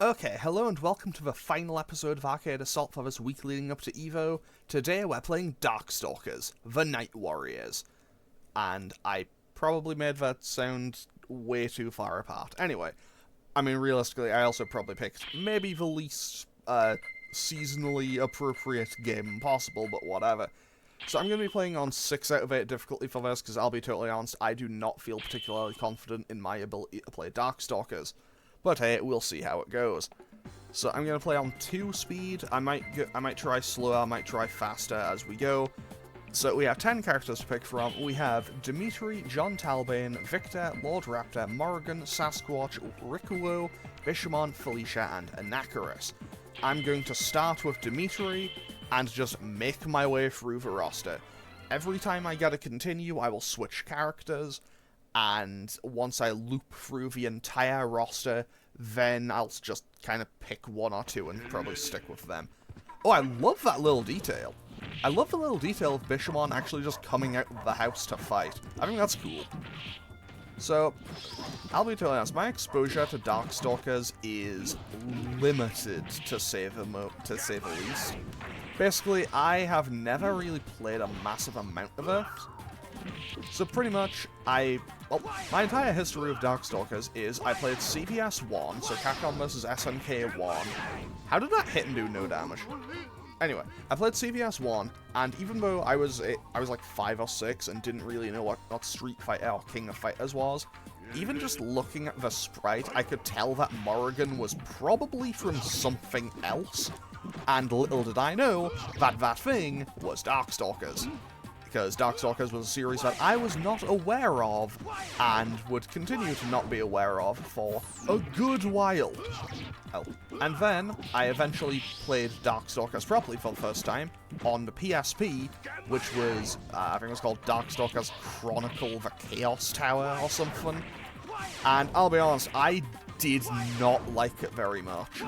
Okay, hello and welcome to the final episode of Arcade Assault for this week leading up to Evo. Today we're playing Darkstalkers, the Night Warriors. And I probably made that sound way too far apart. Anyway, I mean realistically I also probably picked maybe the least seasonally appropriate game possible, but whatever. So I'm going to be playing on 6 out of 8 difficulty for this, because I'll be totally honest, I do not feel particularly confident in my ability to play Darkstalkers. But hey, we'll see how it goes. So I'm going to play on 2 speed. I might try slower, I might try faster as we go. So we have 10 characters to pick from. We have Demitri, John Talbane, Victor, Lord Raptor, Morrigan, Sasquatch, Rikuo, Bishamon, Felicia, and Anacharis. I'm going to start with Demitri and just make my way through the roster. Every time I get a continue, I will switch characters. And once I loop through the entire roster, then I'll just kind of pick 1 or 2 and probably stick with them. Oh, I love that little detail. I love the little detail of Bishamon actually just coming out of the house to fight. I think that's cool. So, I'll be totally honest, my exposure to Darkstalkers is limited, to say the least. Basically, I have never really played a massive amount of it. So pretty much, my entire history of Darkstalkers is I played CVS 1, so Capcom vs. SNK 1. How did that hit and do no damage? Anyway, I played CVS 1, and even though I was like 5 or 6 and didn't really know what Street Fighter or King of Fighters was, even just looking at the sprite, I could tell that Morrigan was probably from something else, and little did I know that that thing was Darkstalkers. Because Darkstalkers was a series that I was not aware of, and would continue to not be aware of for a good while. Oh. And then, I eventually played Darkstalkers properly for the first time, on the PSP, which was, I think it was called Darkstalkers Chronicle the Chaos Tower or something. And I'll be honest, I did not like it very much.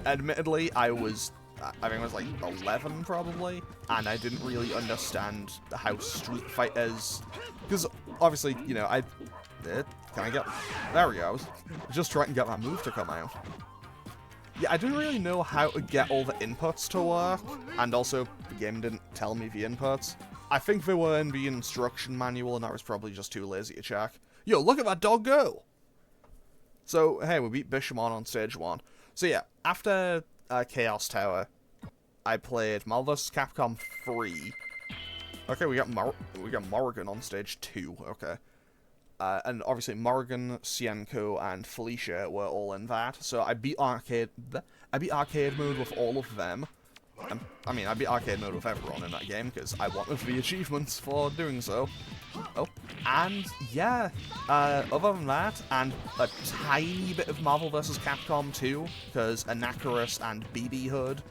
Admittedly, I think it was like 11 probably, and I didn't really understand how Street Fighters, because obviously, you know, can I get, there we go, I was just trying to get that move to come out. Yeah, I didn't really know how to get all the inputs to work, and also, the game didn't tell me the inputs. I think they were in the instruction manual, and I was probably just too lazy to check. Yo, look at that dog go! So, hey, we beat Bishamon on stage 1. So yeah, after Chaos Tower, I played Marvel vs. Capcom 3. Okay, we got Morrigan on stage 2. Okay, and obviously Morrigan, Cienko, and Felicia were all in that. So I beat arcade mode with all of them. I mean, I beat arcade mode with everyone in that game because I wanted the achievements for doing so. Oh, and yeah, other than that, and a tiny bit of Marvel vs. Capcom 2, because Anacharis and BB Hood,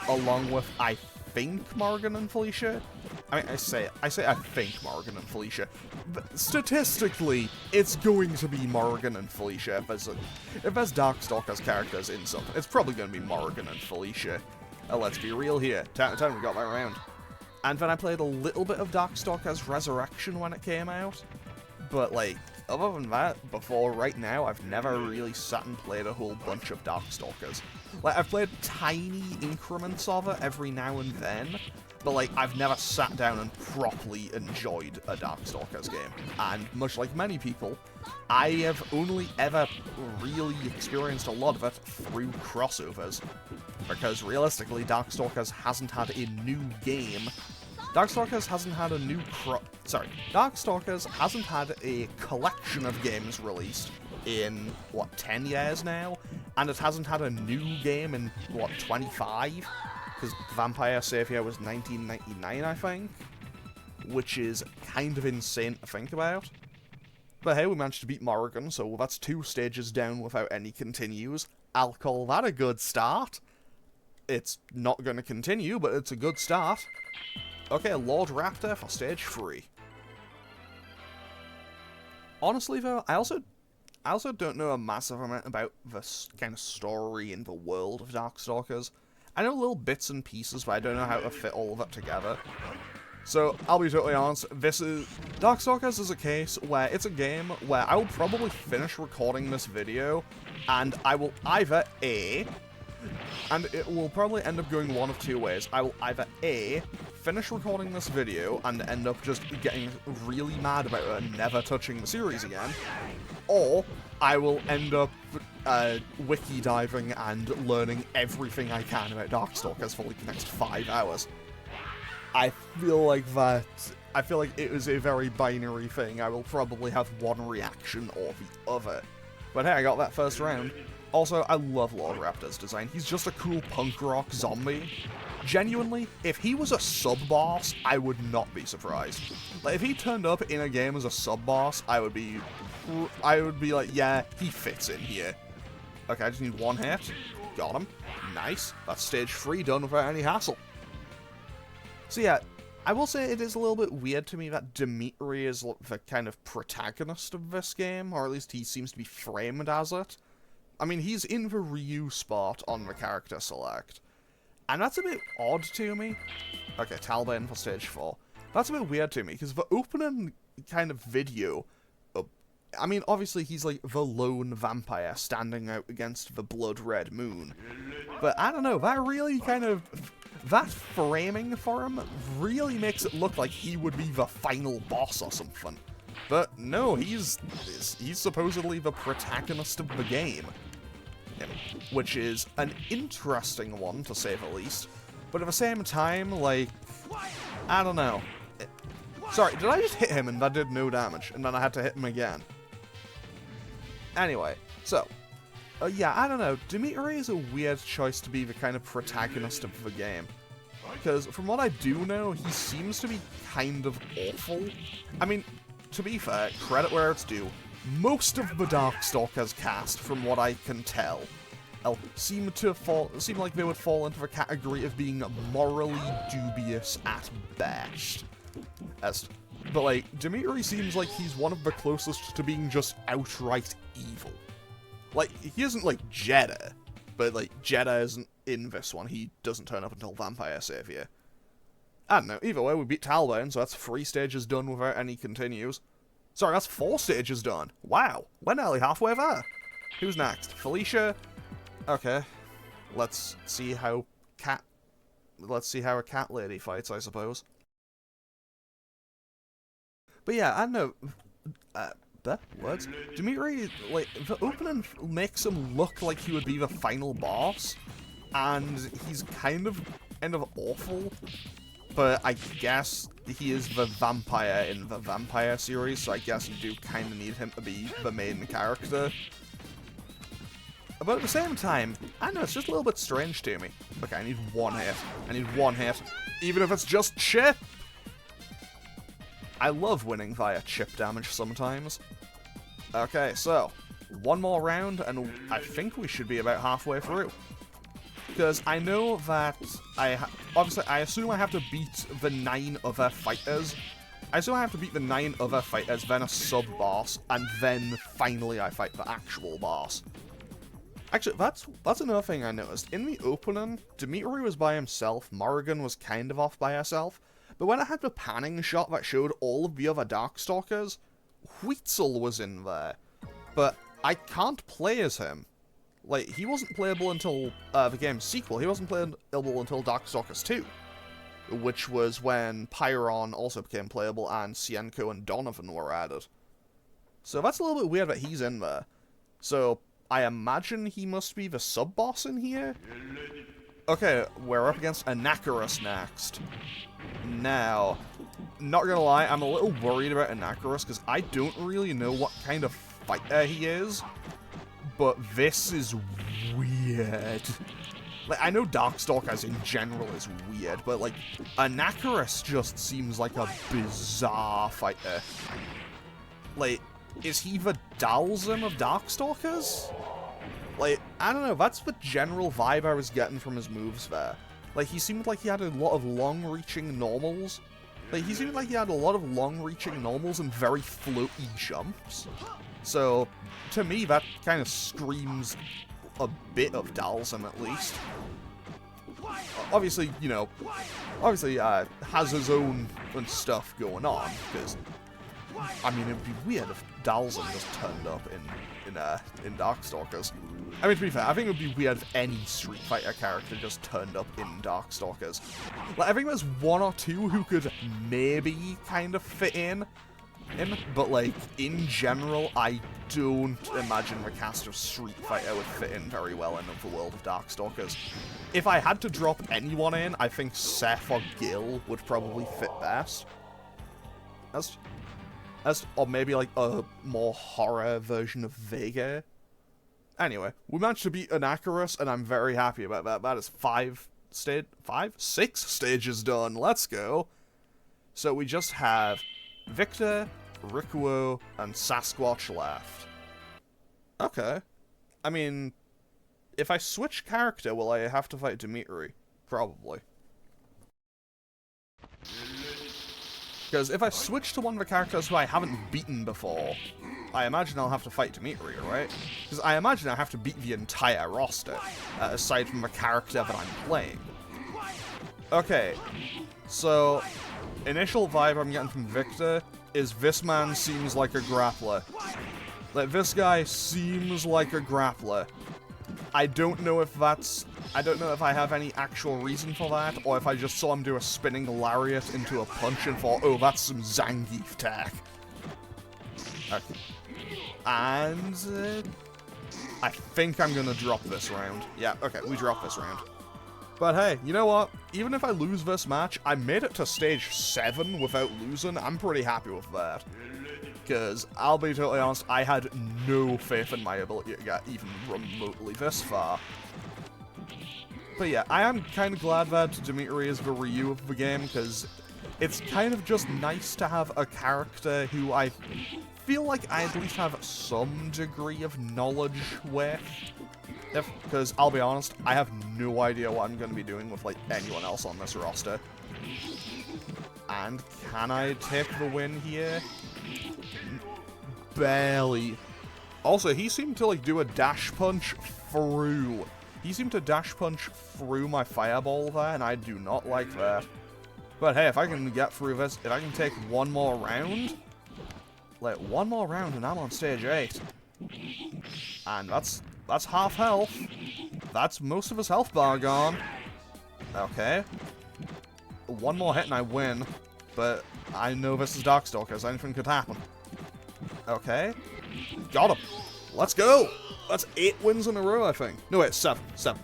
along with, I think, Morrigan and Felicia. I mean, I say I think Morrigan and Felicia. But statistically, it's going to be Morrigan and Felicia. If there's Darkstalkers characters in something, it's probably going to be Morrigan and Felicia. Let's be real here. Time we got that round. And then I played a little bit of Darkstalkers Resurrection when it came out. But, like, other than that, before right now, I've never really sat and played a whole bunch of Darkstalkers. Like, I've played tiny increments of it every now and then, but, like, I've never sat down and properly enjoyed a Darkstalkers game. And much like many people, I have only ever really experienced a lot of it through crossovers. Because realistically, Darkstalkers hasn't had a new game. Darkstalkers hasn't had a collection of games released in, what, 10 years now? And it hasn't had a new game in, what, 25? Because Vampire Savior was 1999, I think? Which is kind of insane to think about. But hey, we managed to beat Morrigan, so that's 2 stages down without any continues. I'll call that a good start. It's not going to continue, but it's a good start. Okay, Lord Raptor for stage 3. Honestly, though, I also don't know a massive amount about this kind of story in the world of Darkstalkers. I know little bits and pieces, but I don't know how to fit all of it together. So, I'll be totally honest, Darkstalkers is a case where it's a game where I will probably finish recording this video, and I will either and it will probably end up going one of two ways. I will either finish recording this video and end up just getting really mad about it and never touching the series again, or I will end up wiki diving and learning everything I can about Darkstalkers for like the next 5 hours. I feel like it is a very binary thing. I will probably have one reaction or the other. But hey, I got that first round. Also, I love Lord Raptor's design. He's just a cool punk rock zombie. Genuinely, if he was a sub-boss, I would not be surprised. Like, if he turned up in a game as a sub-boss, I would be like, yeah, he fits in here. Okay, I just need one hit. Got him. Nice. That's stage 3 done without any hassle. So yeah, I will say it is a little bit weird to me that Demitri is the kind of protagonist of this game, or at least he seems to be framed as it. I mean, he's in the Ryu spot on the character select, and that's a bit odd to me. Okay, Talbane for stage 4. That's a bit weird to me, because the opening kind of video, I mean, obviously he's like the lone vampire standing out against the blood-red moon, but I don't know, that framing for him really makes it look like he would be the final boss or something. But no, he's supposedly the protagonist of the game. Which is an interesting one, to say the least. But at the same time, like, I don't know. Sorry, did I just hit him and that did no damage, and then I had to hit him again? Anyway, so, yeah, I don't know. Demitri is a weird choice to be the kind of protagonist of the game. Because, from what I do know, he seems to be kind of awful. I mean, to be fair, credit where it's due, most of the Darkstalkers cast, from what I can tell, seem like they would fall into the category of being morally dubious at best. But, like, Demitri seems like he's one of the closest to being just outright evil. Like, he isn't like Jeddah, but, like, Jeddah isn't in this one. He doesn't turn up until Vampire Savior. I don't know, either way, we beat Talbane, so that's 3 stages done without any continues. Sorry, that's 4 stages done. Wow, we're nearly halfway there. Who's next? Felicia? Okay. Let's see how a cat lady fights, I suppose. But yeah, I don't know. Words? Demitri, like, the opening makes him look like he would be the final boss, and he's kind of awful. But I guess he is the vampire in the Vampire series, so I guess you do kind of need him to be the main character. But at the same time, I don't know, it's just a little bit strange to me. Okay, I need one hit. I need one hit. Even if it's just chip! I love winning via chip damage sometimes. Okay, so, one more round, and I think we should be about halfway through. Because I know that obviously, I assume I have to beat the 9 other fighters. I assume I have to beat the 9 other fighters, then a sub-boss, and then finally I fight the actual boss. Actually, that's another thing I noticed. In the opening, Demitri was by himself, Morrigan was kind of off by herself, but when I had the panning shot that showed all of the other Darkstalkers, Huitzel was in there. But I can't play as him. Like, he wasn't playable until the game's sequel. He wasn't playable until Darkstalkers 2, which was when Pyron also became playable and Sienko and Donovan were added. So that's a little bit weird that he's in there. So I imagine he must be the sub-boss in here? Okay, we're up against Anacharos next. Now, not gonna lie, I'm a little worried about Anacharos because I don't really know what kind of fighter he is. But this is weird. Like, I know Darkstalkers in general is weird, but, like, Anacharos just seems like a bizarre fighter. Like, is he the Dalsim of Darkstalkers? Like, I don't know, that's the general vibe I was getting from his moves there. Like, he seemed like he had a lot of long-reaching normals. Like, he seemed like he had a lot of long-reaching normals and very floaty jumps. So, to me, that kind of screams a bit of Dalsim, at least. obviously, you know, obviously has his own stuff going on, because, I mean, it would be weird if Dalsum just turned up in Darkstalkers. I mean, to be fair, I think it would be weird if any Street Fighter character just turned up in Darkstalkers. Like, I think there's one or two who could maybe kind of fit in, but, like, in general, I don't imagine the cast of Street Fighter would fit in very well into the world of Darkstalkers. If I had to drop anyone in, I think Seth or Gil would probably fit best. Or maybe, like, a more horror version of Vega. Anyway, we managed to beat Anacharis, and I'm very happy about that. That is 6 stages done. Let's go. So we just have Victor, Rikuo, and Sasquatch left. Okay. I mean, if I switch character, will I have to fight Demitri? Probably. Because if I switch to one of the characters who I haven't beaten before, I imagine I'll have to fight Demitri, right? Because I imagine I have to beat the entire roster, aside from the character that I'm playing. Okay, so initial vibe I'm getting from Victor is this man seems like a grappler. Like, this guy seems like a grappler. I don't know if I have any actual reason for that, or if I just saw him do a spinning lariat into a punch and thought, oh, that's some Zangief tech. Okay. And I think I'm gonna drop this round. Yeah, okay, we drop this round. But hey, you know what? Even if I lose this match, I made it to stage 7 without losing. I'm pretty happy with that. Because, I'll be totally honest, I had no faith in my ability to get even remotely this far. But yeah, I am kind of glad that Demitri is the Ryu of the game, because it's kind of just nice to have a character who I feel like I at least have some degree of knowledge with. Because, I'll be honest, I have no idea what I'm going to be doing with, like, anyone else on this roster. And can I take the win here? Barely. Also, he seemed to, like, do a dash punch through. He seemed to dash punch through my fireball there, and I do not like that. But hey, if I can get through this, if I can take one more round, like, one more round and I'm on stage 8. And that's half health. That's most of his health bar gone. Okay. One more hit and I win. But I know this is Darkstalkers. Anything could happen. Okay. Got him. Let's go. That's 8 wins in a row, I think. No, wait, 7. I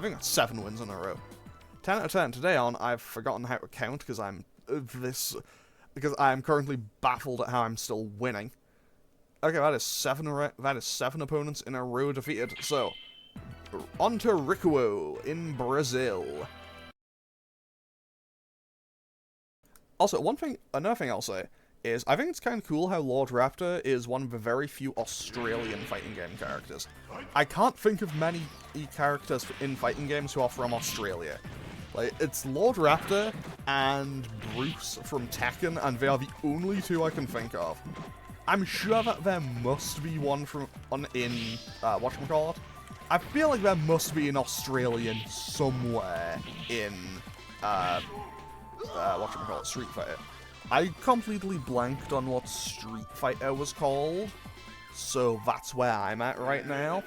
think that's 7 wins in a row. 10 out of 10. Today on, I've forgotten how to count because I'm currently baffled at how I'm still winning. Okay, that is 7 opponents in a row defeated. So, on to Rikuo in Brazil. Also, another thing I'll say is, I think it's kind of cool how Lord Raptor is one of the very few Australian fighting game characters. I can't think of many characters in fighting games who are from Australia. Like, it's Lord Raptor and Bruce from Tekken, and they are the only 2 I can think of. I'm sure that there must be one in whatchamacallit? I feel like there must be an Australian somewhere in, whatchamacallit, Street Fighter. I completely blanked on what Street Fighter was called, so that's where I'm at right now.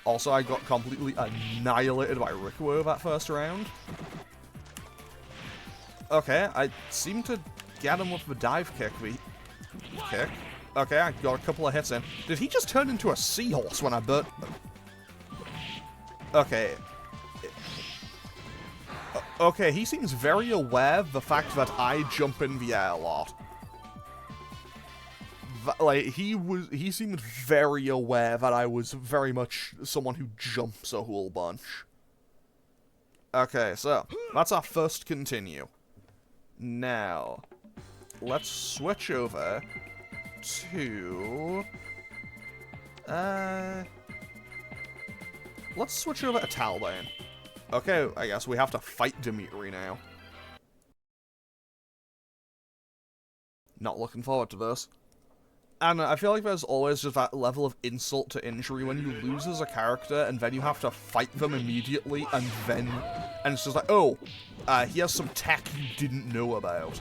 Also, I got completely annihilated by Rikuo that first round. Okay, I seem to get him with the dive kick. Okay, I got a couple of hits in. Did he just turn into a seahorse when I burnt them? Okay. Okay, he seems very aware of the fact that I jump in the air a lot. Like, he seemed very aware that I was very much someone who jumps a whole bunch. Okay, so, that's our first continue. Now, let's switch over to... let's switch over to Talbane. Okay, I guess we have to fight Demitri now. Not looking forward to this. And I feel like there's always just that level of insult to injury when you lose as a character and then you have to fight them immediately and it's just like, oh, he has some tech you didn't know about.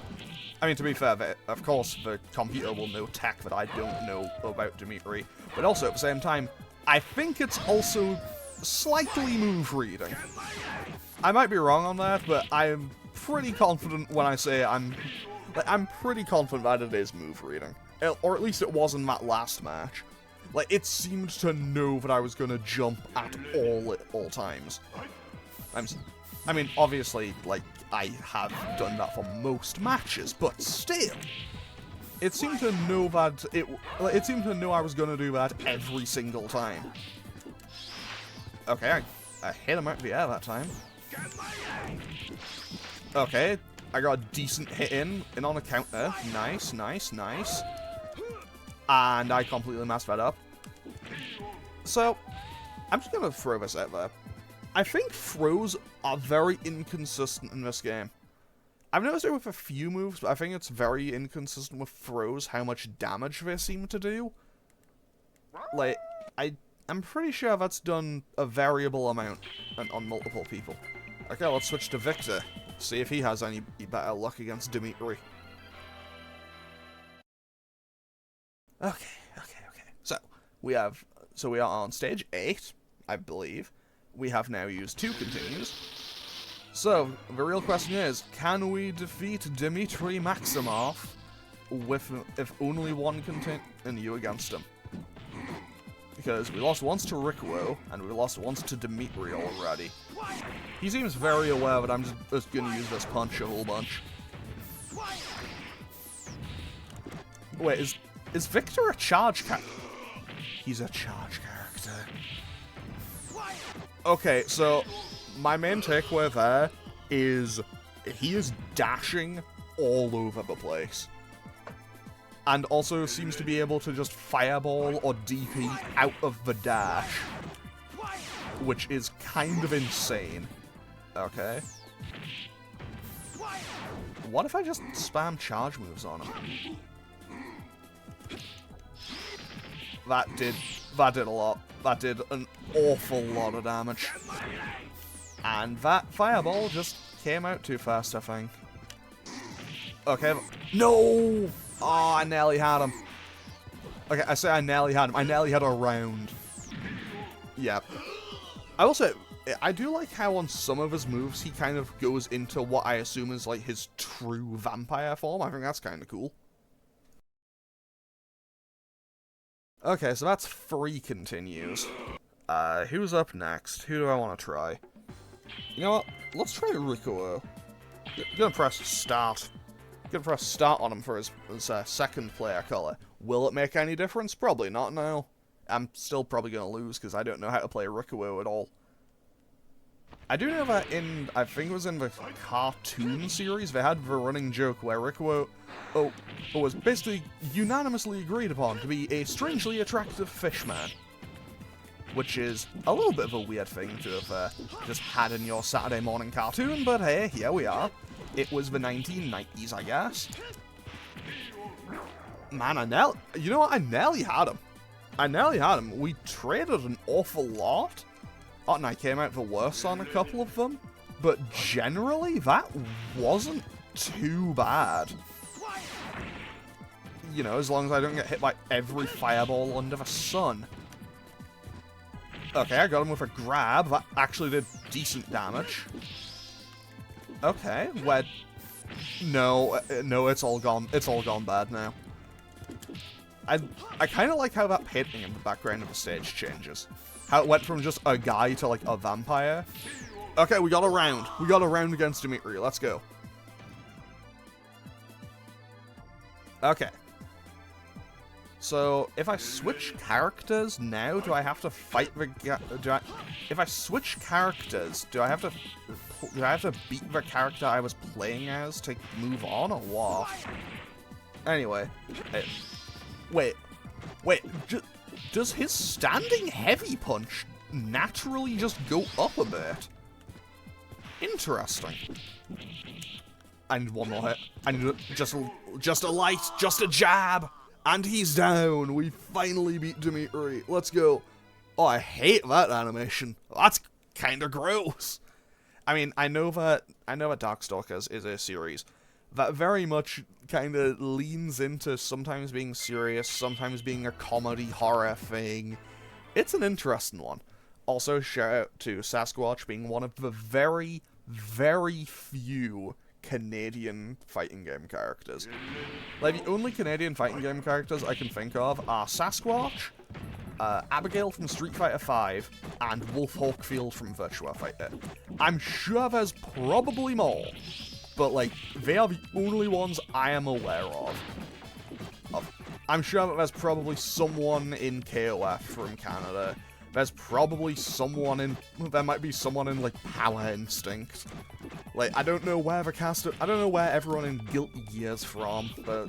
I mean, to be fair, of course, the computer will know tech that I don't know about Demitri, but also, at the same time, I think it's also slightly move reading. I might be wrong on that, but I'm pretty confident when I say I'm pretty confident that it is move reading. Or at least it was in that last match. Like, it seemed to know that I was gonna jump at all times. I mean, obviously, like, I have done that for most matches, but still, it seemed to know that it seemed to know I was gonna do that every single time. Okay, I hit him out of the air that time. Okay, I got a decent hit in on a counter. Nice, nice, nice. And I completely messed that up. So, I'm just gonna throw this out there. I think throws are very inconsistent in this game. I've noticed it with a few moves, but I think it's very inconsistent with throws how much damage they seem to do. Like, I'm pretty sure that's done a variable amount on multiple people. Okay, let's switch to Victor. See if he has any better luck against Demitri. Okay. So we are on stage 8, I believe. We have now used 2 continues. So the real question is, can we defeat Demitri Maximov if only one continue against him? Because we lost once to Rikuo, and we lost once to Demitri already. He seems very aware that I'm just gonna use this punch a whole bunch. Wait, is Victor a charge character? He's a charge character. Okay, so my main takeaway there is he is dashing all over the place. And also seems to be able to just fireball or DP out of the dash. Which is kind of insane. Okay. What if I just spam charge moves on him? That did a lot. That did an awful lot of damage. And that fireball just came out too fast, I think. Okay. No! Oh, I nearly had him. Okay, I say I nearly had him. I nearly had a round. Yep. I do like how on some of his moves he kind of goes into what I assume is like his true vampire form. I think that's kind of cool. Okay, so that's 3 continues. Who's up next? Who do I want to try? You know what? Let's try Rikuo. I'm gonna press start. I'm gonna press start on him for his second player color. Will it make any difference? Probably not now. I'm still probably gonna lose because I don't know how to play Rikuo at all. I do know that I think it was in the cartoon series, they had the running joke where Rikuo was basically unanimously agreed upon to be a strangely attractive fishman. Which is a little bit of a weird thing to have just had in your Saturday morning cartoon, but hey, here we are. It was the 1990s, I guess. Man, you know what? I nearly had him. We traded an awful lot. Oh, and I came out the worst on a couple of them. But generally, that wasn't too bad. You know, as long as I don't get hit by every fireball under the sun. Okay, I got him with a grab. That actually did decent damage. Okay, no, it's all gone. It's all gone bad now. I kind of like how that painting in the background of the stage changes. How it went from just a guy to like a vampire. Okay, we got a round. We got a round against Demitri. Let's go. Okay. So, if I switch characters now, do I have to fight the if I switch characters, do I have to beat the character I was playing as to move on, or what? Anyway. Wait. Does his standing heavy punch naturally just go up a bit? Interesting. I need one more hit. I need just a light, just a jab. And he's down! We finally beat Demitri. Let's go. Oh, I hate that animation. That's kinda gross. I mean, I know that Darkstalkers is a series that very much kinda leans into sometimes being serious, sometimes being a comedy horror thing. It's an interesting one. Also, shout out to Sasquatch being one of the very, very few Canadian fighting game characters. Like, the only Canadian fighting game characters I can think of are Sasquatch, Abigail from Street Fighter V, and Wolf Hawkfield from Virtua Fighter. I'm sure there's probably more, but, like, they are the only ones I am aware of. I'm sure that there's probably someone in KOF from Canada. There's probably someone in... There might be someone in, like, Power Instinct. Like, I don't know where the cast... I don't know where everyone in Guilty Gear's from, but...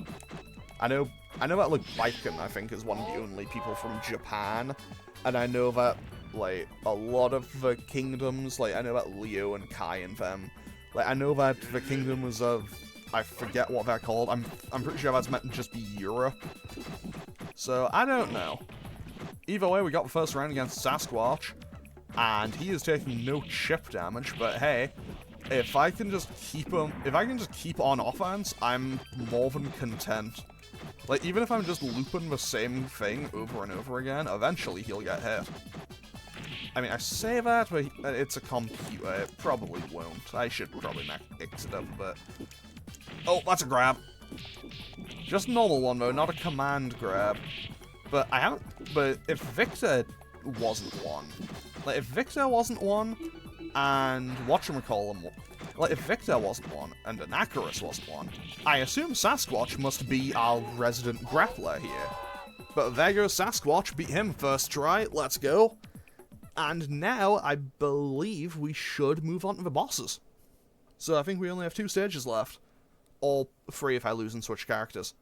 I know that, like, Baiken, I think, is one of the only people from Japan. And I know that, like, a lot of the kingdoms... Like, I know that Leo and Kai and them... Like, I know that the kingdoms of... I forget what they're called. I'm pretty sure that's meant to just be Europe. So, I don't know. Either way, we got the first round against Sasquatch, and he is taking no chip damage, but hey, if I can just keep on offense, I'm more than content. Like, even if I'm just looping the same thing over and over again, eventually he'll get hit. I mean, I say that, but it's a computer, it probably won't. I should probably mix it up a bit. Oh, that's a grab. Just a normal one, though, not a command grab. But if Victor wasn't one, like, if Victor wasn't one, and whatchamacallem, like, if Victor wasn't one, and Anakaris wasn't one, I assume Sasquatch must be our resident grappler here. But there goes Sasquatch, beat him first try, let's go. And now, I believe we should move on to the bosses. So I think we only have 2 stages left. All 3 if I lose and switch characters.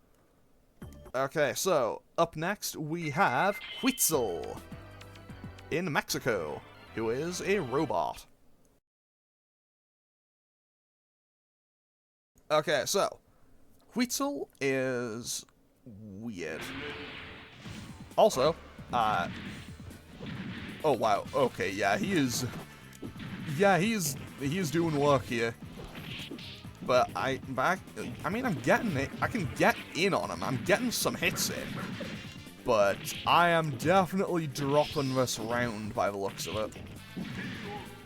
Okay, so, up next we have Huitzel in Mexico, who is a robot. Okay, so, Huitzel is weird. Also, oh wow, okay, yeah, he is doing work here. But I mean, I'm getting it. I can get in on him. I'm getting some hits in. But I am definitely dropping this round by the looks of it.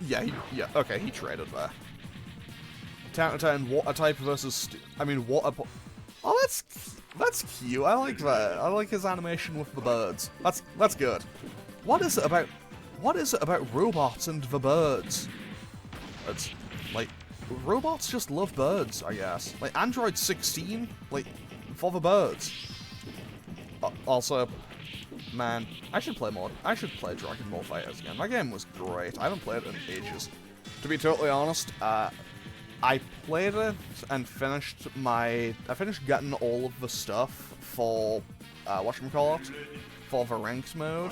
Yeah, okay, he traded there. 10 to 10, water type versus... water... Oh, that's cute. I like that. I like his animation with the birds. That's good. What is it about robots and the birds? It's, like... Robots just love birds, I guess. Like, Android 16, like, for the birds. Also, man, I should play Dragon Ball FighterZ again. That game was great. I haven't played it in ages. To be totally honest, I played it and finished getting all of the stuff for, whatchamacallit, for the ranked mode.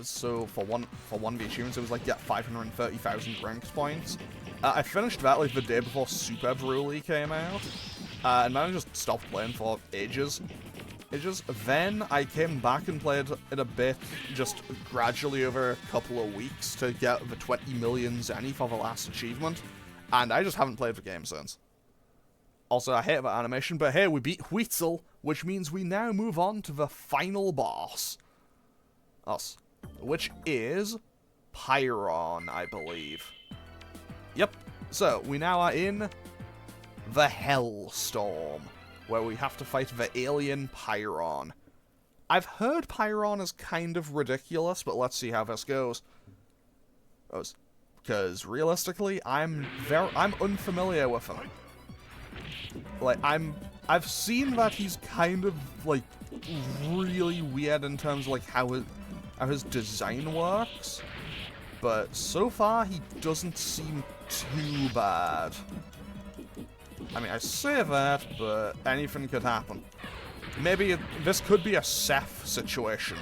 So, for one of the achievements, it was like, get 530,000 ranked points. I finished that like the day before Super Broly came out, and then I just stopped playing for ages. Then I came back and played it a bit, just gradually over a couple of weeks to get the 20 million Zenny for the last achievement, and I just haven't played the game since. Also, I hate that animation, but hey, we beat Huitzel, which means we now move on to the final boss. Which is Pyron, I believe. Yep, so we now are in the Hellstorm, where we have to fight the alien Pyron. I've heard Pyron is kind of ridiculous, but let's see how this goes. Because realistically, I'm unfamiliar with him. Like, I've seen that he's kind of, like, really weird in terms of, like, how his design works. But so far, he doesn't seem too bad. I mean, I say that, but anything could happen. Maybe this could be a Seth situation,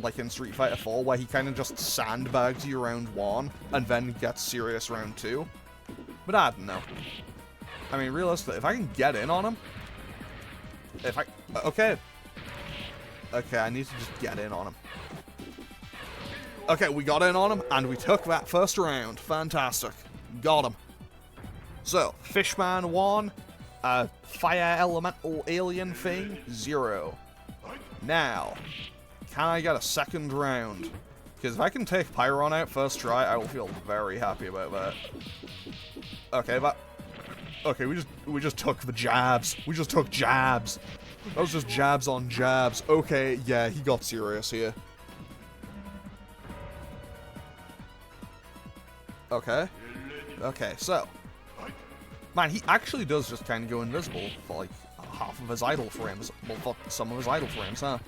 like in Street Fighter 4, where he kind of just sandbags you round 1, and then gets serious round 2. But I don't know. I mean, realistically, if I can get in on him... Okay, Okay, I need to just get in on him. Okay, we got in on him, and we took that first round. Fantastic. Got him. So, Fishman 1, Fire Elemental Alien thing, 0. Now, can I get a second round? Because if I can take Pyron out first try, I will feel very happy about that. Okay, okay, we just took the jabs. We just took jabs. That was just jabs on jabs. Okay, yeah, he got serious here. Okay. Okay, so. Man, he actually does just kind of go invisible for, like, half of his idle frames. Well, for some of his idle frames, huh?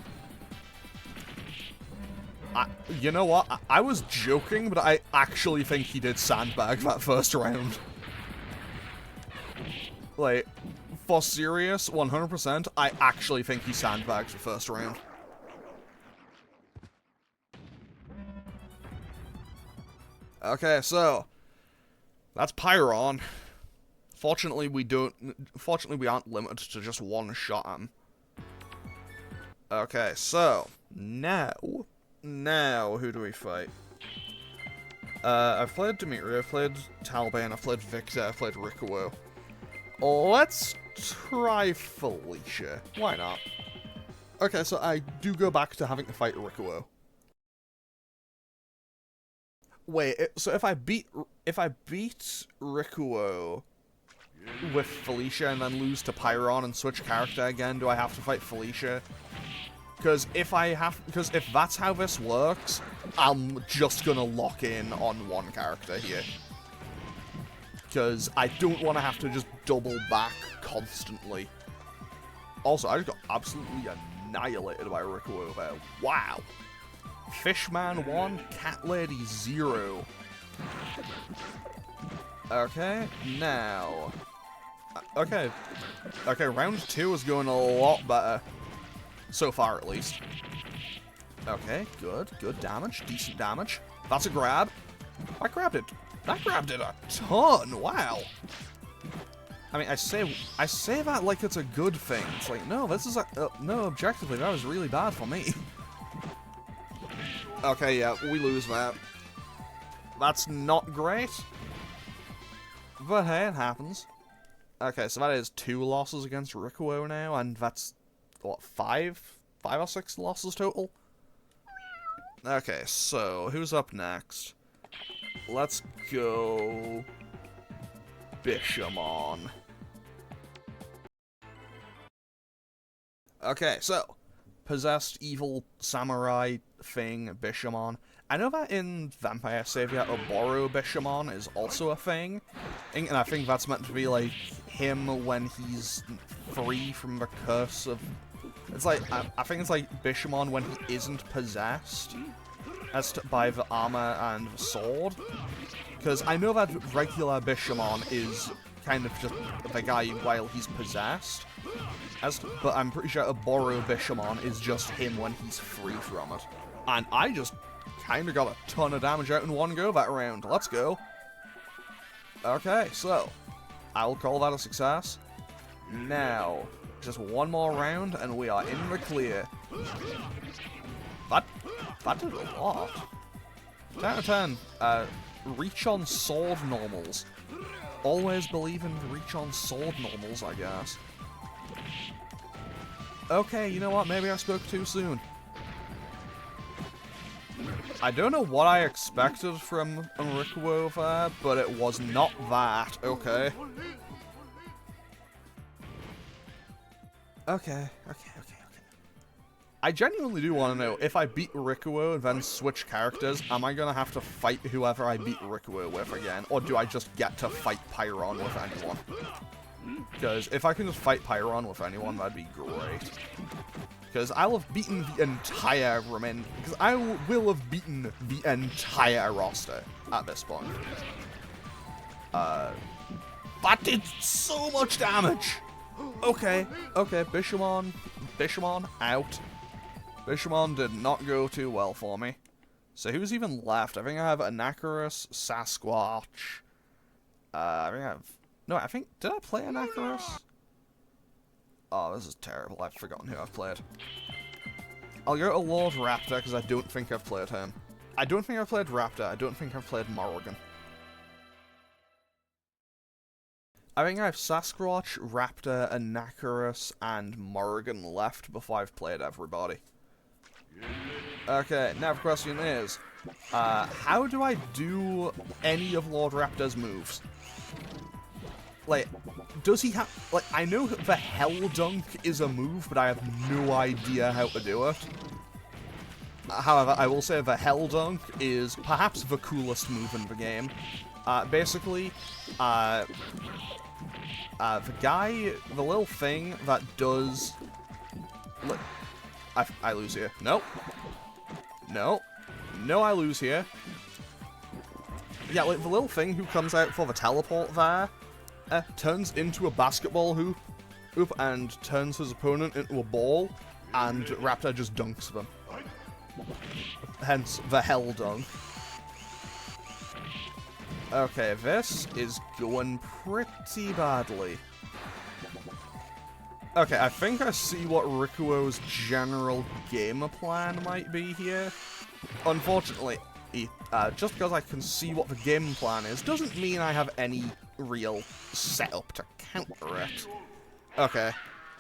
You know what? I was joking, but I actually think he did sandbag that first round. Like, for serious, 100%, I actually think he sandbagged the first round. Okay, so that's Pyron. Fortunately, we aren't limited to just one shot at him. Okay, so now who do we fight? I've played Demitri, I've played Talbane, I've played Victor, I've played Rikuo. Let's try Felicia. Why not? Okay, so I do go back to having to fight Rikuo. Wait, so if I beat Rikuo with Felicia and then lose to Pyron and switch character again, do I have to fight Felicia? Because if that's how this works, I'm just gonna lock in on one character here. Because I don't want to have to just double back constantly. Also, I just got absolutely annihilated by Rikuo there. Wow. Fishman 1, Cat Lady 0. Okay, now. Okay, round 2 is going a lot better. So far, at least. Okay, good damage, decent damage. That's a grab. I grabbed it. That grabbed it a ton. Wow. I mean, I say that like it's a good thing. It's like, no, this is no, objectively, that was really bad for me. Okay, yeah, we lose that. That's not great. But hey, it happens. Okay, so that is 2 losses against Rikuo now, and that's, what, 5 or 6 losses total? Okay, so, who's up next? Let's go Bishamon. Okay, so, possessed evil samurai thing, Bishamon. I know that in Vampire Savior, Oboro Bishamon is also a thing, and I think that's meant to be, like, him when he's free from the curse of... It's like, I think it's like Bishamon when he isn't possessed by the armor and the sword. Because I know that regular Bishamon is kind of just the guy while he's possessed. But I'm pretty sure Oboro Bishamon is just him when he's free from it. And I just kind of got a ton of damage out in one go that round. Let's go. Okay, so I'll call that a success. Now, just one more round and we are in the clear. That did a lot. 10 out of 10. Reach on sword normals. Always believe in reach on sword normals, I guess. Okay, you know what? Maybe I spoke too soon. I don't know what I expected from Rikuo there, but it was not that. Okay. Okay. I genuinely do want to know, if I beat Rikuo and then switch characters, am I going to have to fight whoever I beat Rikuo with again? Or do I just get to fight Pyron with anyone? Because if I can just fight Pyron with anyone, that'd be great. Because I'll have beaten the entire because I will have beaten the entire roster at this point. That did so much damage! Okay, Bishamon out. Bishamon did not go too well for me. So who's even left? I think I have Anacharis, Sasquatch. Did I play Anacharis? Oh, this is terrible. I've forgotten who I've played. I'll go to Lord Raptor, because I don't think I've played him. I don't think I've played Raptor, I don't think I've played Morrigan. I think I have Sasquatch, Raptor, Anacharis, and Morrigan left before I've played everybody. Okay, now the question is, how do I do any of Lord Raptor's moves? Like, does he have... Like, I know the Hell Dunk is a move, but I have no idea how to do it. However, I will say the Hell Dunk is perhaps the coolest move in the game. Basically, the little thing that does... Look, I lose here. Nope. No. No, I lose here. Yeah, like, the little thing who comes out for the teleport there, turns into a basketball hoop, and turns his opponent into a ball, and Raptor just dunks them. Hence, the Hell Dunk. Okay, this is going pretty badly. Okay, I think I see what Rikuo's general game plan might be here. Unfortunately, just because I can see what the game plan is, doesn't mean I have any real setup to counter it. Okay,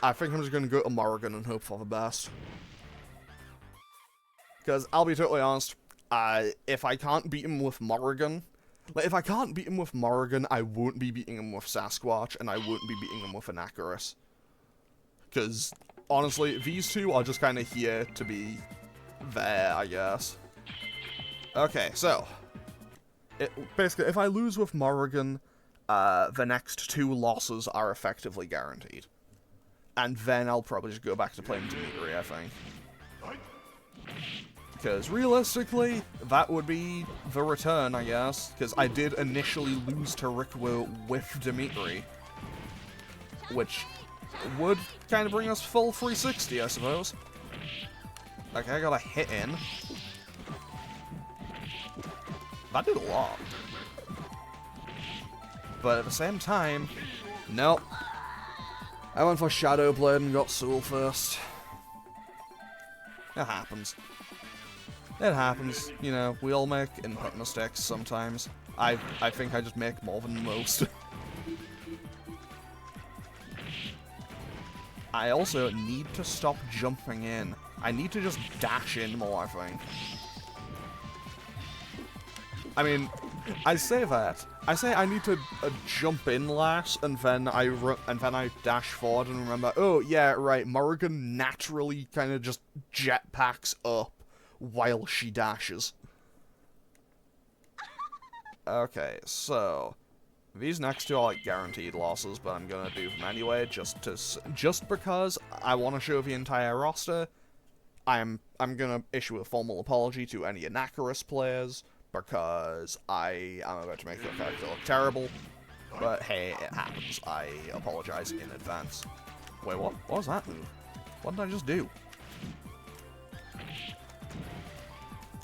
I think I'm just going to go to Morrigan and hope for the best. Because, I'll be totally honest, if I can't beat him with Morrigan... Like, if I can't beat him with Morrigan, I won't be beating him with Sasquatch, and I won't be beating him with Anacharis. Because, honestly, these two are just kind of here to be there, I guess. Okay, so... basically, if I lose with Morrigan, the next two losses are effectively guaranteed. And then I'll probably just go back to playing Demitri, I think. Because realistically, that would be the return, I guess. Because I did initially lose to Rikuo with Demitri. Which would kind of bring us full 360, I suppose. Okay, I got a hit in. That did a lot. But at the same time, nope. I went for Shadow Blade and got Soul first. It happens. It happens. You know, we all make input mistakes sometimes. I think I just make more than most. I also need to stop jumping in. I need to just dash in more, I think. I mean, I say that. I say I need to jump in last, and then I dash forward and remember, oh yeah, right, Morrigan naturally kind of just jetpacks up while she dashes. Okay, so these next two are like guaranteed losses, but I'm gonna do them anyway, just because I want to show the entire roster. I'm gonna issue a formal apology to any Anacharis players, because I am about to make your character look terrible. But hey, it happens. I apologize in advance. Wait, what? What was that move? What did I just do?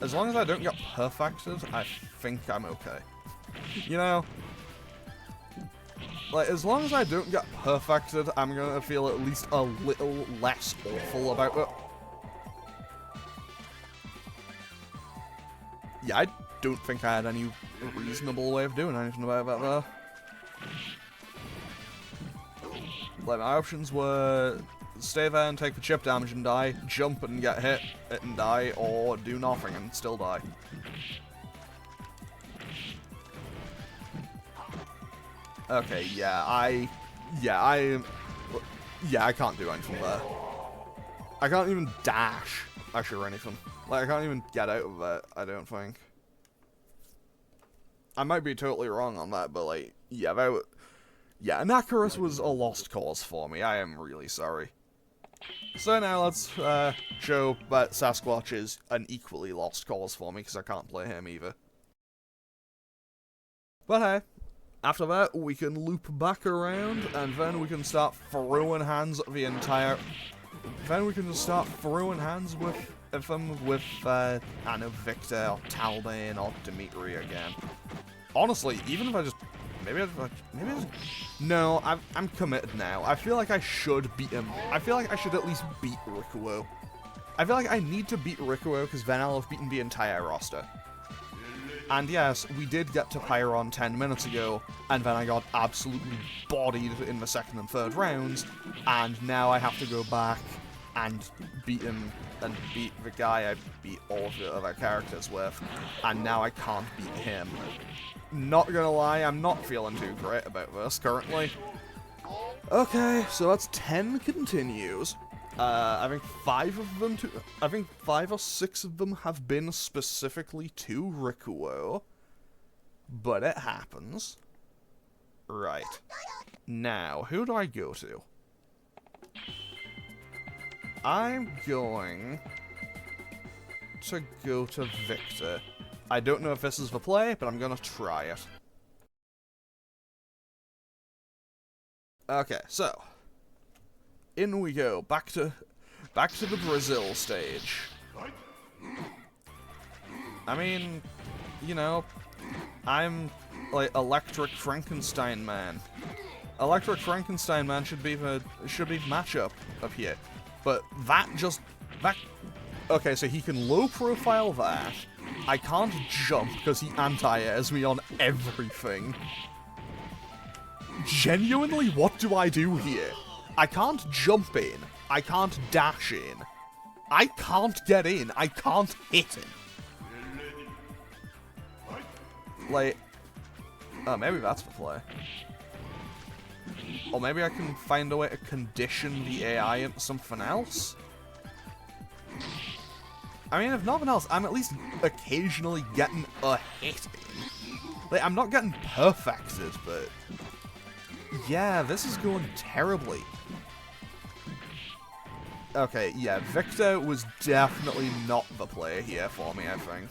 As long as I don't get perfected, I think I'm okay. You know? Like, as long as I don't get perfected, I'm gonna feel at least a little less awful about it. Yeah, I don't think I had any reasonable way of doing anything about that there. Like, my options were stay there and take the chip damage and die, jump and get hit and die, or do nothing and still die. Okay, I can't do anything there. I can't even dash, actually, or anything. Like, I can't even get out of it, I don't think. I might be totally wrong on that, but, like, yeah, Anacharis was a lost cause for me. I am really sorry. So now let's show that Sasquatch is an equally lost cause for me, because I can't play him either. But hey, after that, we can loop back around, and then we can start throwing hands at the entire... Then we can just start throwing hands with them with, I don't know, Victor, or Talbane, or Demitri again. Honestly, even if I just... No, I'm committed now. I feel like I should beat him. I feel like I should at least beat Rikuo. I feel like I need to beat Rikuo because then I'll have beaten the entire roster. And yes, we did get to Pyron 10 minutes ago, and then I got absolutely bodied in the second and third rounds, and now I have to go back and beat him, and beat the guy I beat all of the other characters with, and now I can't beat him. Not gonna lie, I'm not feeling too great about this currently. Okay, so that's 10 continues. I think 5 or 6 of them have been specifically to Rikuo. But it happens. Right. Now, who do I go to? I'm going to go to Victor. I don't know if this is the play, but I'm gonna try it. Okay, so in we go, back to the Brazil stage. I mean, you know, I'm like Electric Frankenstein Man. Electric Frankenstein Man should be the matchup up here, but that. Okay, so he can low profile that. I can't jump because he anti-airs me on everything. Genuinely, what do I do here? I can't jump in. I can't dash in. I can't get in. I can't hit him. Like, oh, maybe that's the play. Or maybe I can find a way to condition the AI into something else? I mean, if nothing else, I'm at least occasionally getting a hit in. Like, I'm not getting perfected, but yeah, this is going terribly. Okay, yeah, Victor was definitely not the play here for me, I think.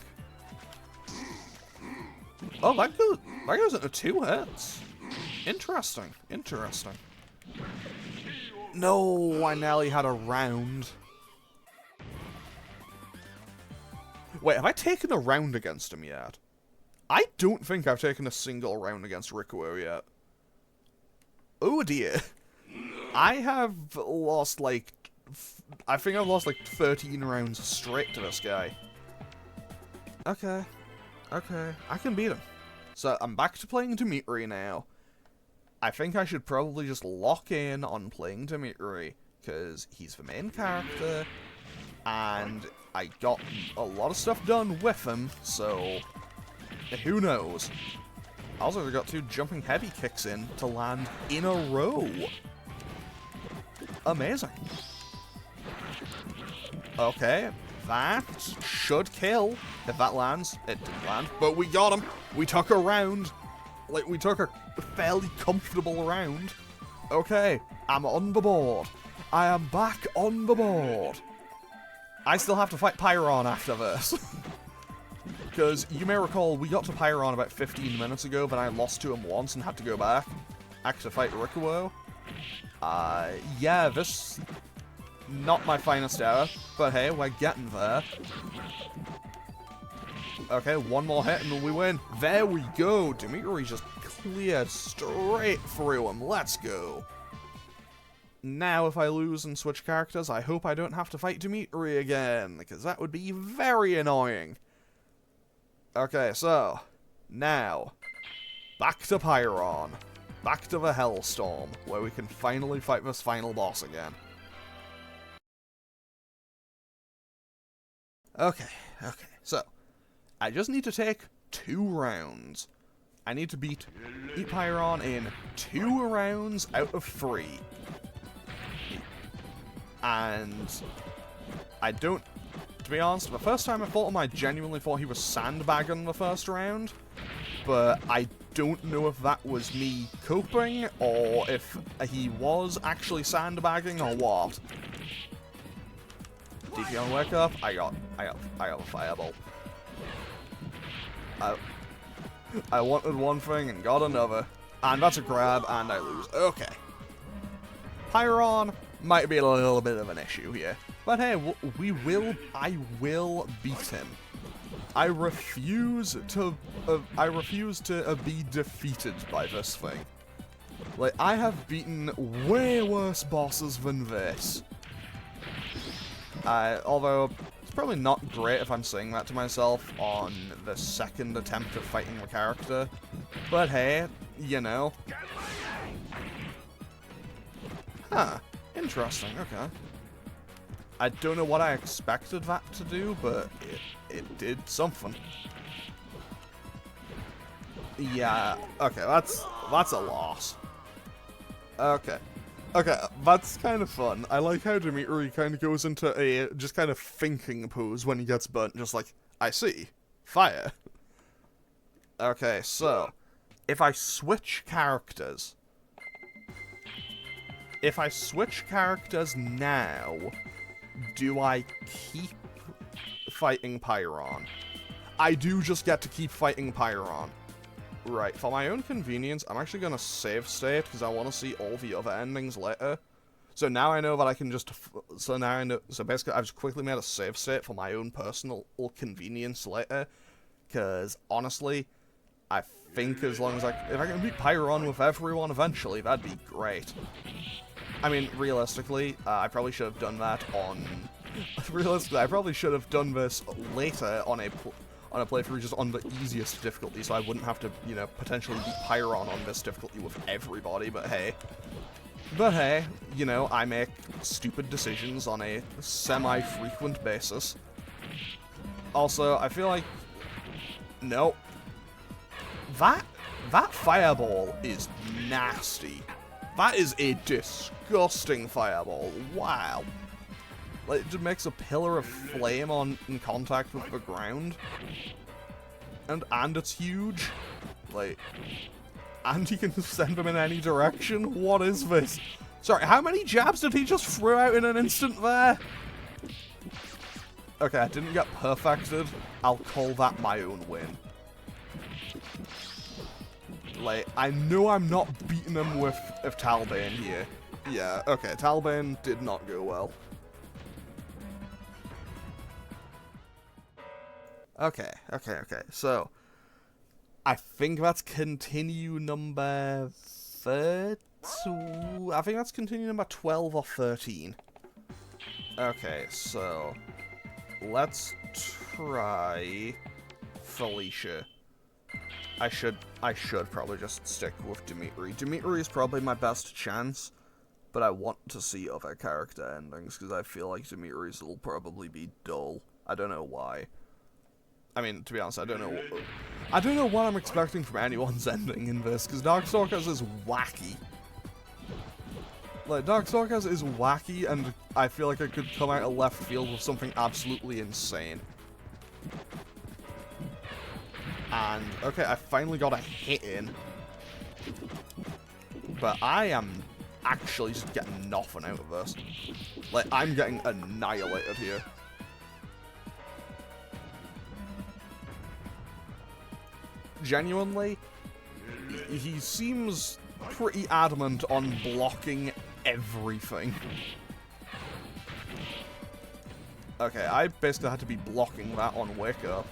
Oh, that goes into 2 hits. Interesting, interesting. No, I nearly had a round. Wait, have I taken a round against him yet? I don't think I've taken a single round against Rikuo yet. Oh dear. I have lost like... I think I've lost like 13 rounds straight to this guy. Okay. Okay. I can beat him. So I'm back to playing Demitri now. I think I should probably just lock in on playing Demitri, because he's the main character, and I got a lot of stuff done with him, so who knows. I also got 2 jumping heavy kicks in to land in a row. Amazing. Okay, that should kill. If that lands, it didn't land, but we got him. We took a round. Like, we took a fairly comfortable round. Okay, I'm on the board. I am back on the board. I still have to fight Pyron after this. Because you may recall, we got to Pyron about 15 minutes ago, but I lost to him once and had to go back. Actually fight Rikuo. Yeah, this... not my finest hour, but hey, we're getting there. Okay, 1 more hit and we win. There we go. Demitri just cleared straight through him. Let's go. Now, if I lose and switch characters, I hope I don't have to fight Demitri again, because that would be very annoying. Okay, so, now, back to Pyron. Back to the Hellstorm, where we can finally fight this final boss again. Okay, so, I just need to take 2 rounds. I need to beat Pyron in 2 rounds out of 3. And I don't, to be honest, the first time I fought him, I genuinely thought he was sandbagging the first round. But I don't know if that was me coping, or if he was actually sandbagging, or what. DP on wake up, I got a fireball. I wanted one thing and got another. And that's a grab, and I lose. Okay. Pyron might be a little bit of an issue here. But hey, I will beat him. I refuse to be defeated by this thing. Like, I have beaten way worse bosses than this. Although, it's probably not great if I'm saying that to myself on the second attempt of fighting the character. But hey, you know. Huh. Interesting, okay. I don't know what I expected that to do, but it did something. Yeah, okay, that's a loss. Okay. Okay, that's kind of fun. I like how Demitri kind of goes into a just kind of thinking pose when he gets burnt, just like, I see. Fire. Okay, so, if I switch characters... If I switch characters now, do I keep fighting Pyron? I do just get to keep fighting Pyron. Right, for my own convenience, I'm actually going to save state, because I want to see all the other endings later. So now I know that I can just... So now I know... So basically, I've just quickly made a save state for my own personal convenience later. Because, honestly, I think as long as if I can beat Pyron with everyone eventually, that'd be great. I mean, realistically, I probably should have done that on... Realistically, I probably should have done this later on a playthrough just on the easiest difficulty, so I wouldn't have to, you know, potentially beat Pyron on this difficulty with everybody, but hey. But hey, you know, I make stupid decisions on a semi-frequent basis. Also, I feel like... No. That fireball is nasty. That is a disgusting fireball. Wow. Like, it just makes a pillar of flame in contact with the ground. And it's huge. Like, and he can send them in any direction? What is this? Sorry, how many jabs did he just throw out in an instant there? Okay, I didn't get perfected. I'll call that my own win. Like, I know I'm not beating him with Talbane here. Yeah, okay, Talbane did not go well. Okay, so, I think that's continue number 13. I think that's continue number 12 or 13. Okay, so, let's try Felicia. I should probably just stick with Demitri. Demitri is probably my best chance, but I want to see other character endings, because I feel like Dimitri's will probably be dull. I don't know why. I mean, to be honest, I don't know what I'm expecting from anyone's ending in this, because Darkstalkers is wacky. Like, Darkstalkers is wacky, and I feel like it could come out of left field with something absolutely insane. And, okay, I finally got a hit in. But I am actually just getting nothing out of this. Like, I'm getting annihilated here. Genuinely, he seems pretty adamant on blocking everything. Okay, I basically had to be blocking that on Wake Up.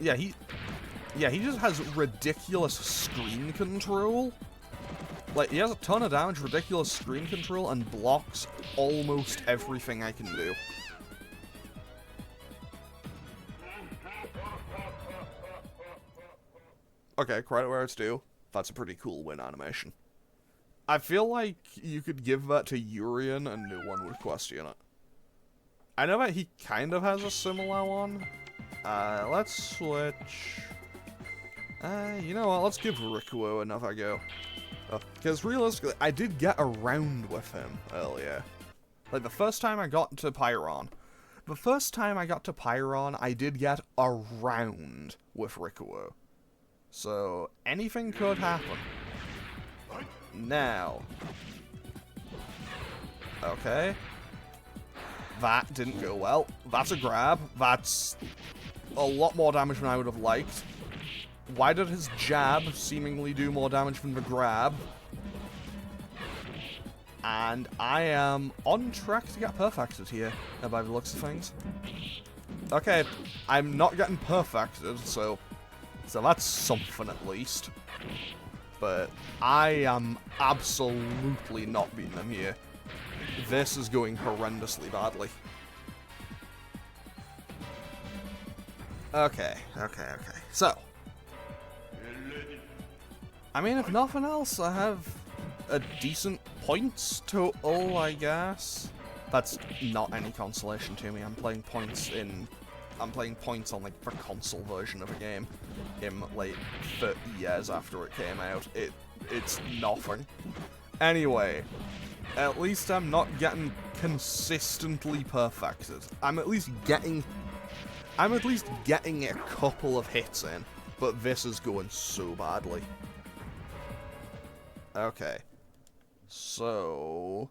Yeah, he just has ridiculous screen control. Like, he has a ton of damage, ridiculous screen control, and blocks almost everything I can do. Okay, credit where it's due. That's a pretty cool win animation. I feel like you could give that to Urian and no one would question it. I know that he kind of has a similar one. Let's switch... you know what, let's give Rikuo another go. Because realistically, I did get a round with him earlier. Like, the first time I got to Pyron. I did get a round with Rikuo. So, anything could happen. Now. Okay. That didn't go well. That's a grab. That's a lot more damage than I would have liked. Why did his jab seemingly do more damage than the grab? And I am on track to get perfected here, by the looks of things. Okay, I'm not getting perfected, so that's something at least. But I am absolutely not beating him here. this is going horrendously badly. Okay. So, I mean, if nothing else, I have a decent points total, I guess. That's not any consolation to me. I'm playing points on like the console version of a game in like 30 years after it came out. It's nothing. Anyway, at least I'm not getting consistently perfected. I'm at least getting a couple of hits in, but this is going so badly. Okay. So,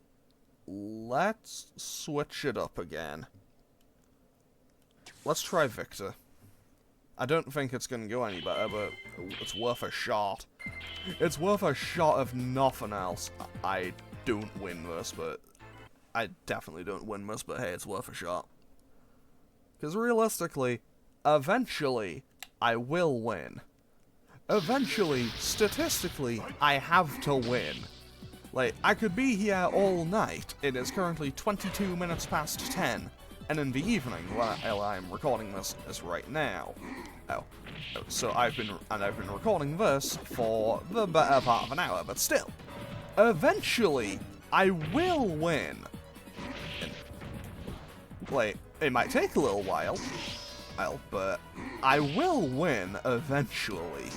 let's switch it up again. Let's try Victor. I don't think it's going to go any better, but it's worth a shot. It's worth a shot if nothing else. I don't win this, but... I definitely don't win this, but hey, it's worth a shot. Because realistically, eventually, I will win. Eventually, statistically, I have to win. Like, I could be here all night. It is currently 22 minutes past 10. And in the evening, while I'm recording this right now. So I've been recording this for the better part of an hour, but still. Eventually, I will win. Like, it might take a little while, but I will win eventually.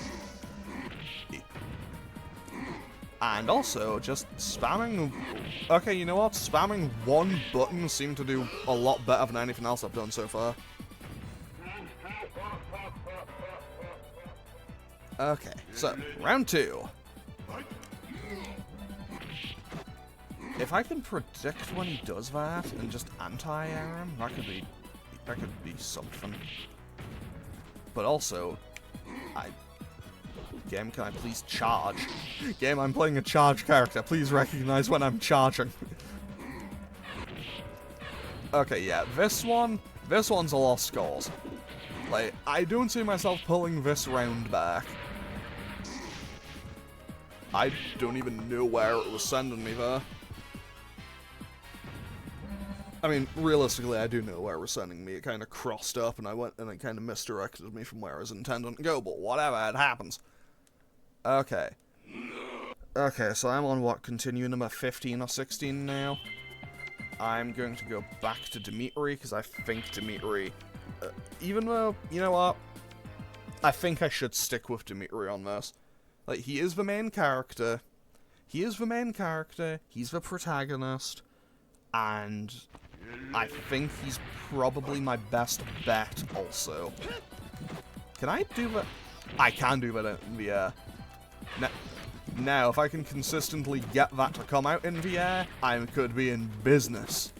And also, just spamming... Okay, you know what? Spamming one button seemed to do a lot better than anything else I've done so far. Okay, so, round 2. If I can predict when he does that and just anti-air him, that could be something. But also, game, can I please charge? Game, I'm playing a charge character. Please recognize when I'm charging. Okay, yeah, this one's a lost cause. Like, I don't see myself pulling this round back. I don't even know where it was sending me there. I mean, realistically, I do know where it was sending me. It kind of crossed up, and it kind of misdirected me from where I was intending to go, but whatever, it happens. Okay. Okay, so I'm on, what, continue number 15 or 16 now? I'm going to go back to Demitri, because I think Demitri... even though, you know what? I think I should stick with Demitri on this. Like, he is the main character. He's the protagonist. And I think he's probably my best bet also. Can I do that? I can do that in the air. Now, if I can consistently get that to come out in the air, I could be in business.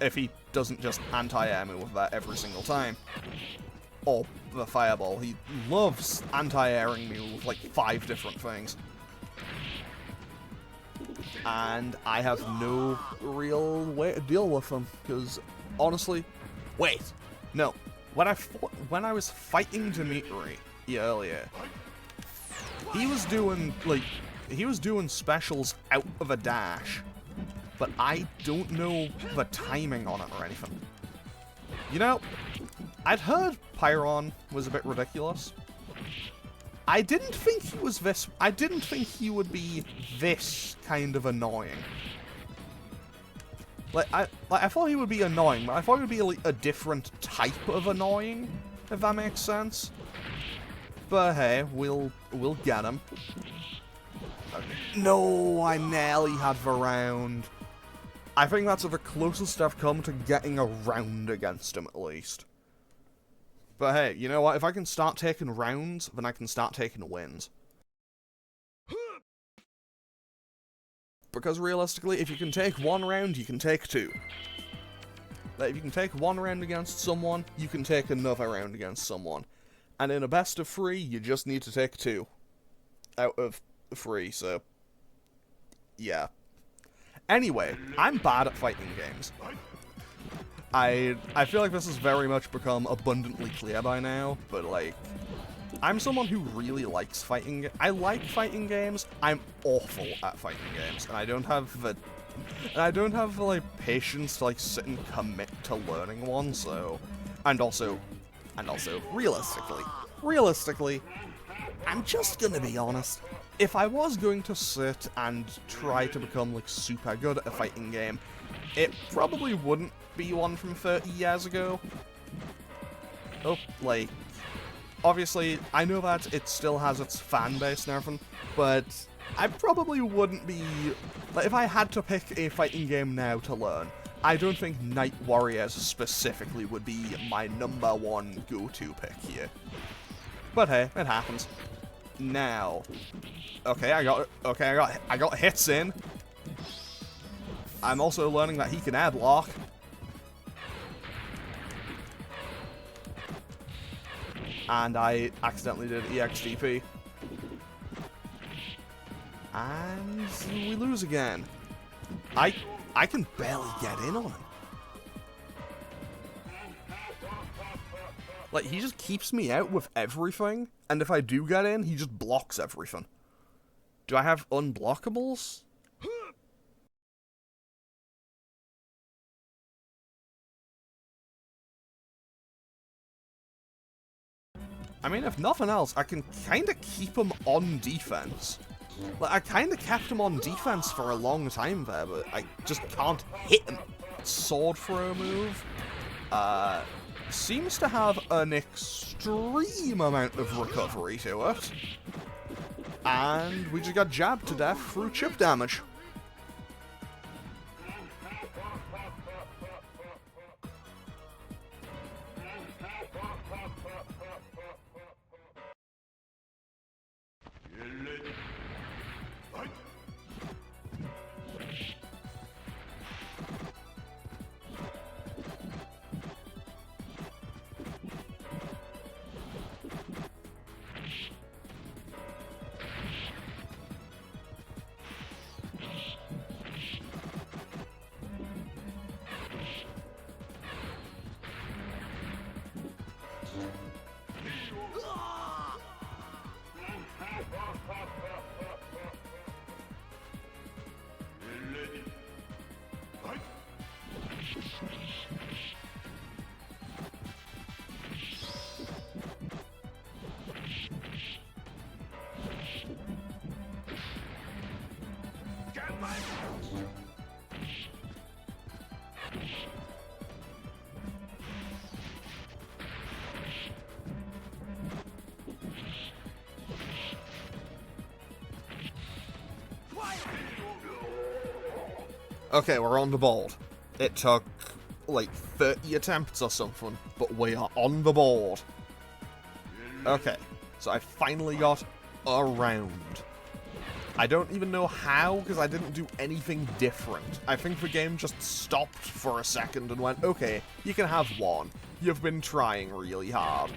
If he doesn't just anti-air me with that every single time. Or the fireball. He loves anti-airing me with like 5 different things. And I have no real way to deal with him, because honestly... Wait! No. When I was fighting Demitri earlier, he was doing specials out of a dash, but I don't know the timing on it or anything. You know, I'd heard Pyron was a bit ridiculous. I didn't think he would be this kind of annoying. I thought he would be annoying, but I thought he would be like a different type of annoying, if that makes sense. But hey, we'll get him. No, I nearly had the round. I think that's the closest I've come to getting a round against him, at least. But hey, you know what? If I can start taking rounds, then I can start taking wins. Because realistically, if you can take 1 round, you can take 2. Like, if you can take 1 round against someone, you can take another round against someone. And in a best of 3, you just need to take 2 out of 3, so... yeah. Anyway, I'm bad at fighting games. I feel like this has very much become abundantly clear by now, but like... I'm someone who really likes fighting. I like fighting games. I'm awful at fighting games, and I don't have the like patience to like sit and commit to learning one. So, and also, realistically, I'm just gonna be honest. If I was going to sit and try to become like super good at a fighting game, it probably wouldn't be one from 30 years ago. Oh, like, obviously, I know that it still has its fan base and everything, but I probably wouldn't be... Like, if I had to pick a fighting game now to learn, I don't think Night Warriors specifically would be my #1 go-to pick here. But hey, it happens. Now... Okay, I got hits in. I'm also learning that he can air block. And I accidentally did EXDP. And we lose again. I can barely get in on him. Like, he just keeps me out with everything, and if I do get in, he just blocks everything. Do I have unblockables? I mean, if nothing else, I can kind of keep him on defense. Like, I kind of kept him on defense for a long time there, but I just can't hit him. Sword throw move seems to have an extreme amount of recovery to it. And we just got jabbed to death through chip damage. Okay, we're on the board. It took, like, 30 attempts or something, but we are on the board. Okay, so I finally got a round. I don't even know how, because I didn't do anything different. I think the game just stopped for a second and went, okay, you can have one. You've been trying really hard.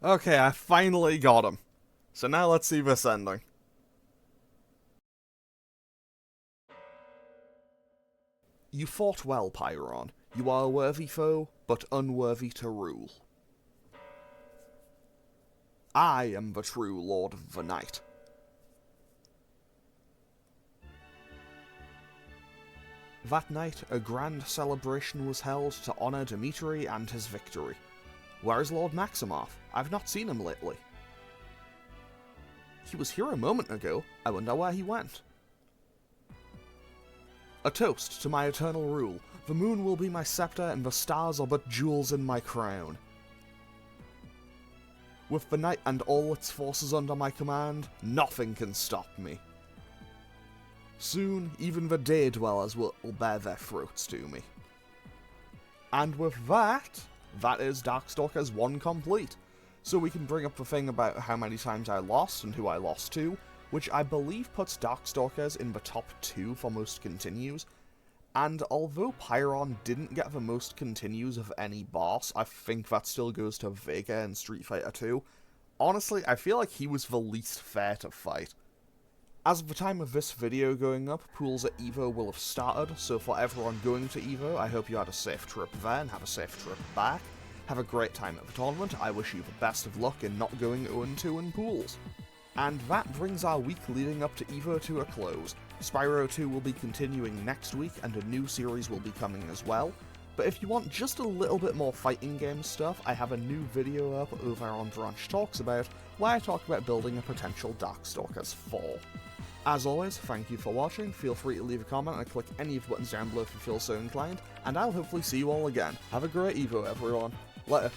Okay, I finally got him. So now let's see this ending. You fought well, Pyron. You are a worthy foe, but unworthy to rule. I am the true Lord of the Night. That night, a grand celebration was held to honour Demitri and his victory. Where is Lord Maximoff? I've not seen him lately. He was here a moment ago. I wonder where he went. A toast to my eternal rule. The moon will be my sceptre and the stars are but jewels in my crown. With the night and all its forces under my command, nothing can stop me. Soon, even the day dwellers will bear their throats to me. And with that is Darkstalkers 1 complete. So we can bring up the thing about how many times I lost and who I lost to, which I believe puts Darkstalkers in the top 2 for most continues. And although Pyron didn't get the most continues of any boss, I think that still goes to Vega in Street Fighter 2. Honestly, I feel like he was the least fair to fight. As of the time of this video going up, pools at Evo will have started, so for everyone going to Evo, I hope you had a safe trip there and have a safe trip back. Have a great time at the tournament. I wish you the best of luck in not going 0-2 in pools. And that brings our week leading up to Evo to a close. Spyro 2 will be continuing next week, and a new series will be coming as well. But if you want just a little bit more fighting game stuff, I have a new video up over on Branch Talks About, where I talk about building a potential Darkstalkers 4. As always, thank you for watching, feel free to leave a comment and click any of the buttons down below if you feel so inclined, and I'll hopefully see you all again. Have a great Evo, everyone. Later.